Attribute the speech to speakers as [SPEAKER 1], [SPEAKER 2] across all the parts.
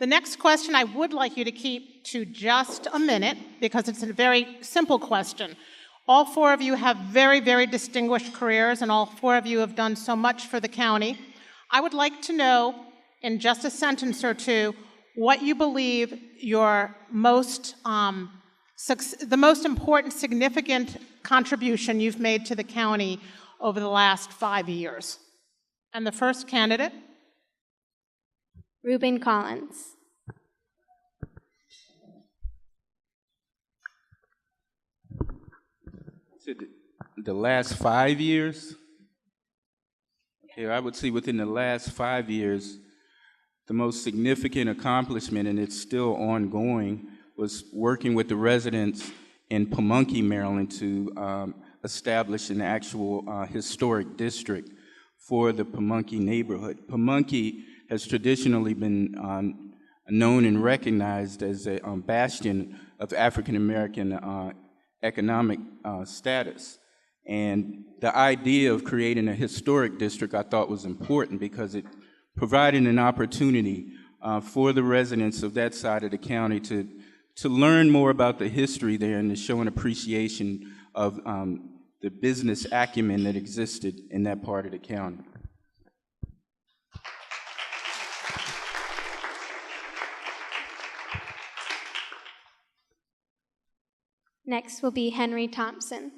[SPEAKER 1] The next question I would like you to keep to just a minute because it's a very simple question. All four of you have very, very distinguished careers, and all four of you have done so much for the county. I would like to know, in just a sentence or two, what you believe your the most important, significant contribution you've made to the county over the last 5 years. And the first candidate?
[SPEAKER 2] Ruben Collins.
[SPEAKER 3] The last 5 years? Okay, I would say within the last 5 years, the most significant accomplishment, and it's still ongoing, was working with the residents in Pamunkey, Maryland, to establish an actual historic district for the Pamunkey neighborhood. Pamunkey has traditionally been known and recognized as a bastion of African American economic status. And the idea of creating a historic district I thought was important because it provided an opportunity for the residents of that side of the county to learn more about the history there and to show an appreciation of the business acumen that existed in that part of the county.
[SPEAKER 2] Next will be Henry Thompson.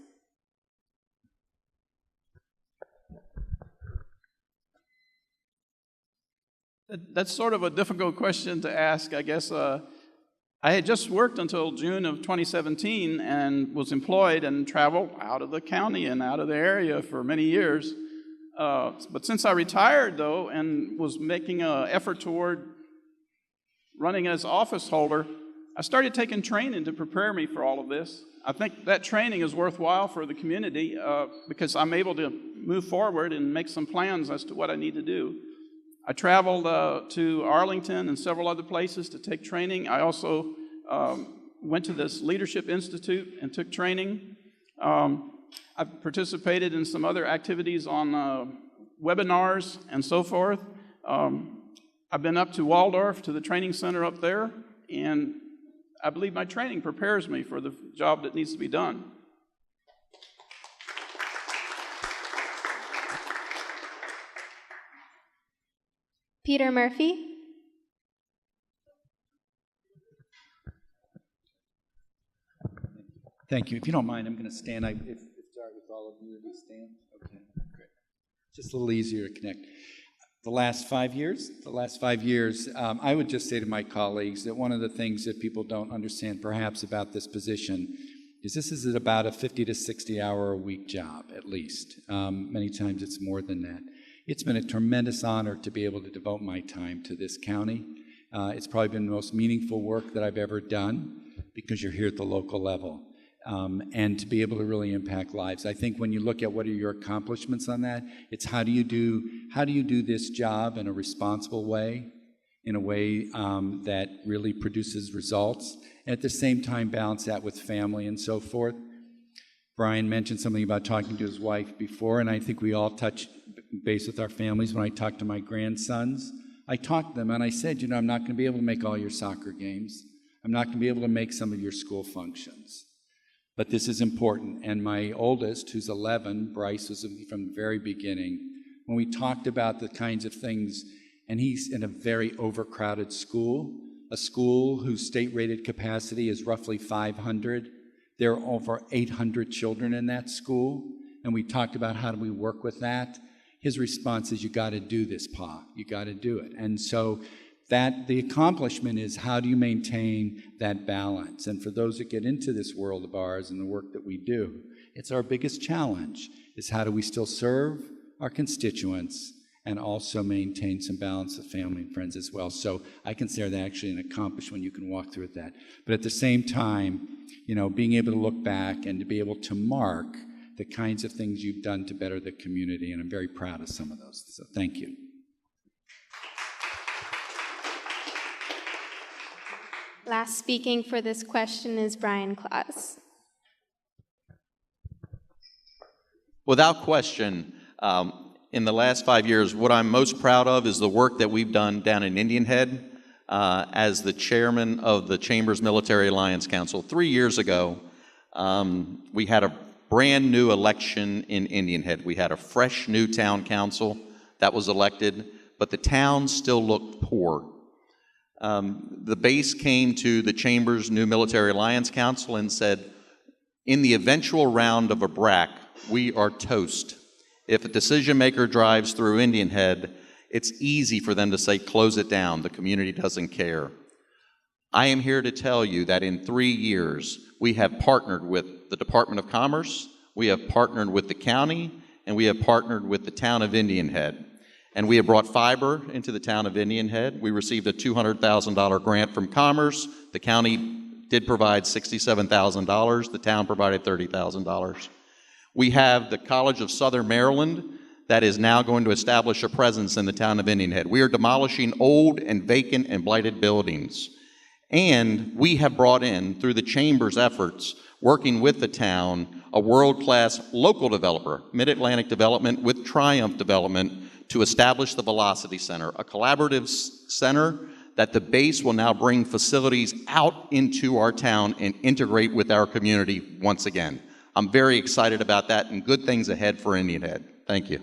[SPEAKER 4] That's sort of a difficult question to ask, I guess. I had just worked until June of 2017 and was employed and traveled out of the county and out of the area for many years. But since I retired, though, and was making an effort toward running as office holder, I started taking training to prepare me for all of this. I think that training is worthwhile for the community because I'm able to move forward and make some plans as to what I need to do. I traveled to Arlington and several other places to take training. I also went to this Leadership Institute and took training. I've participated in some other activities on webinars and so forth. I've been up to Waldorf, to the training center up there, and I believe my training prepares me for the job that needs to be done.
[SPEAKER 2] Peter Murphy.
[SPEAKER 5] Thank you. If you don't mind, I'm going to stand. If it's all right with all of you, we stand. Okay, great. Just a little easier to connect. The last 5 years, I would just say to my colleagues that one of the things that people don't understand perhaps about this position is this is about a 50 to 60 hour a week job, at least. Many times it's more than that. It's been a tremendous honor to be able to devote my time to this county. It's probably been the most meaningful work that I've ever done because you're here at the local level. And to be able to really impact lives. I think when you look at what are your accomplishments on that, it's how do you do this job in a responsible way, in a way that really produces results, and at the same time balance that with family and so forth. Brian mentioned something about talking to his wife before, and I think we all touch base with our families. When I talk to my grandsons, I talk to them and I said, you know, I'm not going to be able to make all your soccer games. I'm not going to be able to make some of your school functions. But this is important. And my oldest, who's 11, Bryce, was from the very beginning. When we talked about the kinds of things, and he's in a very overcrowded school, a school whose state-rated capacity is roughly 500. There are over 800 children in that school. And we talked about how do we work with that. His response is, you got to do this, Pa. You got to do it. And so that the accomplishment is how do you maintain that balance? And for those that get into this world of ours and the work that we do, it's our biggest challenge is how do we still serve our constituents and also maintain some balance of family and friends as well. So I consider that actually an accomplishment. You can walk through that. But at the same time, you know, being able to look back and to be able to mark the kinds of things you've done to better the community, and I'm very proud of some of those. So thank you.
[SPEAKER 2] Last speaking for this question is Brian Claus.
[SPEAKER 6] Without question, in the last 5 years, what I'm most proud of is the work that we've done down in Indian Head. as the chairman of the Chamber's Military Alliance Council. 3 years ago, we had a brand new election in Indian Head. We had a fresh new town council that was elected, but the town still looked poor. The base came to the Chamber's new Military Alliance Council and said, in the eventual round of a BRAC, we are toast. If a decision maker drives through Indian Head, it's easy for them to say, close it down, the community doesn't care. I am here to tell you that in 3 years, we have partnered with the Department of Commerce, we have partnered with the county, and we have partnered with the town of Indian Head. And we have brought fiber into the town of Indian Head. We received a $200,000 grant from Commerce. The county did provide $67,000. The town provided $30,000. We have the College of Southern Maryland that is now going to establish a presence in the town of Indian Head. We are demolishing old and vacant and blighted buildings. And we have brought in, through the Chamber's efforts, working with the town, a world-class local developer, Mid-Atlantic Development with Triumph Development, to establish the Velocity Center, a collaborative center that the base will now bring facilities out into our town and integrate with our community once again. I'm very excited about that and good things ahead for Indian Head. Thank you.